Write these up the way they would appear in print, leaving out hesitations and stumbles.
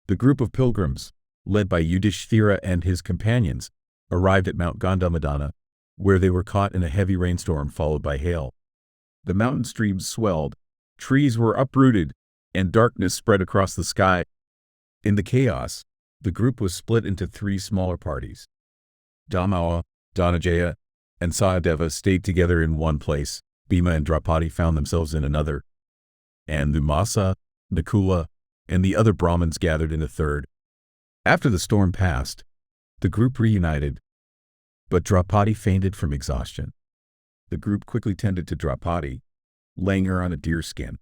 The group of pilgrims, led by Yudhishthira and his companions, arrived at Mount Gandhamadana, where they were caught in a heavy rainstorm followed by hail. The mountain streams swelled, trees were uprooted, and darkness spread across the sky. In the chaos, the group was split into 3 smaller parties. Dhammawa, Dhananjaya, and Sahadeva stayed together in one place. Bhima and Draupadi found themselves in another. And Vyasa, Nakula, and the other Brahmins gathered in a third. After the storm passed, the group reunited, but Draupadi fainted from exhaustion. The group quickly tended to Draupadi, laying her on a deer skin.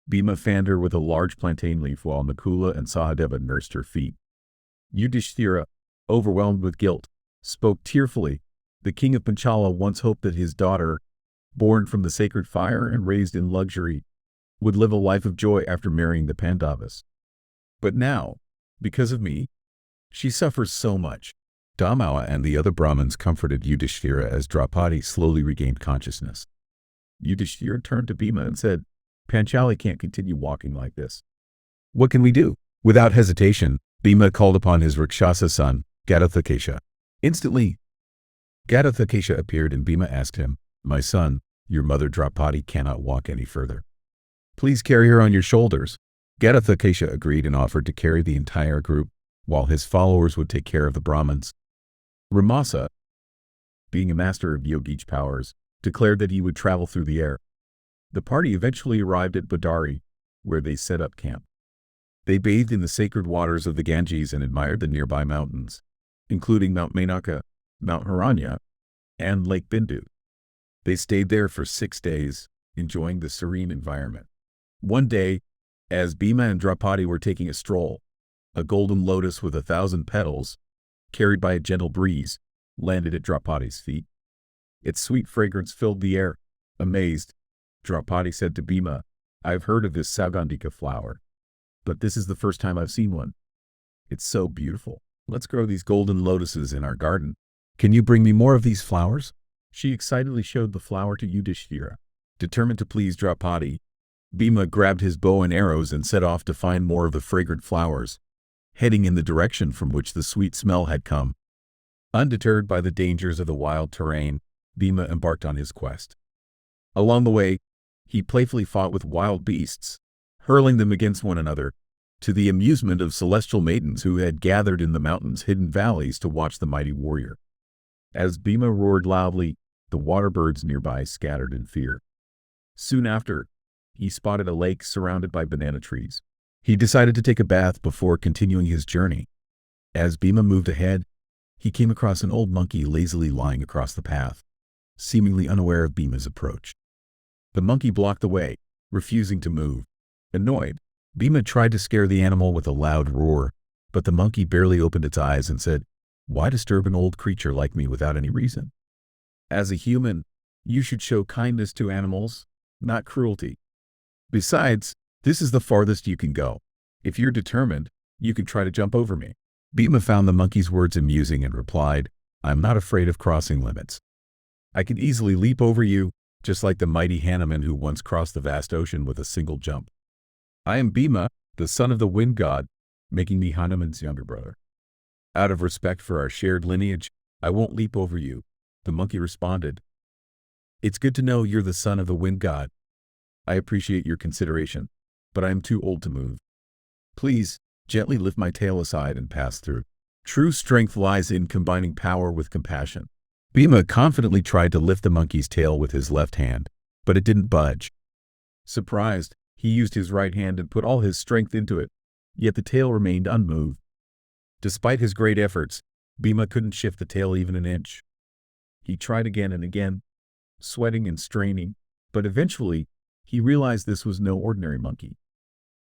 Bhima fanned her with a large plantain leaf while Nakula and Sahadeva nursed her feet. Yudhishthira, overwhelmed with guilt, spoke tearfully. The king of Panchala once hoped that his daughter, born from the sacred fire and raised in luxury, would live a life of joy after marrying the Pandavas. But now, because of me, she suffers so much. Dhammawa and the other Brahmins comforted Yudhishthira as Draupadi slowly regained consciousness. Yudhishthira turned to Bhima and said, "Panchala can't continue walking like this. What can we do?" Without hesitation, Bhima called upon his Rakshasa son, Ghatothakesha. Instantly, Ghatothakesha appeared and Bhima asked him, "My son, your mother Draupadi cannot walk any further. Please carry her on your shoulders." Ghatothakesha agreed and offered to carry the entire group, while his followers would take care of the Brahmins. Ramasa, being a master of yogic powers, declared that he would travel through the air. The party eventually arrived at Badari, where they set up camp. They bathed in the sacred waters of the Ganges and admired the nearby mountains, including Mount Menaka, Mount Haranya, and Lake Bindu. They stayed there for 6 days, enjoying the serene environment. One day, as Bhima and Draupadi were taking a stroll, a golden lotus with 1,000 petals, carried by a gentle breeze, landed at Draupadi's feet. Its sweet fragrance filled the air. Amazed, Draupadi said to Bhima, "I've heard of this Saugandhika flower, but this is the first time I've seen one. It's so beautiful. Let's grow these golden lotuses in our garden. Can you bring me more of these flowers?" She excitedly showed the flower to Yudhishthira. Determined to please Draupadi, Bhima grabbed his bow and arrows and set off to find more of the fragrant flowers, heading in the direction from which the sweet smell had come. Undeterred by the dangers of the wild terrain, Bhima embarked on his quest. Along the way, he playfully fought with wild beasts, hurling them against one another, to the amusement of celestial maidens who had gathered in the mountain's hidden valleys to watch the mighty warrior. As Bhima roared loudly, the water birds nearby scattered in fear. Soon after, he spotted a lake surrounded by banana trees. He decided to take a bath before continuing his journey. As Bhima moved ahead, he came across an old monkey lazily lying across the path, seemingly unaware of Bhima's approach. The monkey blocked the way, refusing to move. Annoyed, Bhima tried to scare the animal with a loud roar, but the monkey barely opened its eyes and said, "Why disturb an old creature like me without any reason? As a human, you should show kindness to animals, not cruelty. Besides, this is the farthest you can go. If you're determined, you can try to jump over me." Bhima found the monkey's words amusing and replied, "I'm not afraid of crossing limits. I can easily leap over you, just like the mighty Hanuman who once crossed the vast ocean with a single jump. I am Bhima, the son of the wind god, making me Hanuman's younger brother. Out of respect for our shared lineage, I won't leap over you." The monkey responded, "It's good to know you're the son of the wind god. I appreciate your consideration, but I am too old to move. Please, gently lift my tail aside and pass through." True strength lies in combining power with compassion. Bhima confidently tried to lift the monkey's tail with his left hand, but it didn't budge. Surprised, he used his right hand and put all his strength into it, yet the tail remained unmoved. Despite his great efforts, Bhima couldn't shift the tail even an inch. He tried again and again, sweating and straining, but eventually, he realized this was no ordinary monkey.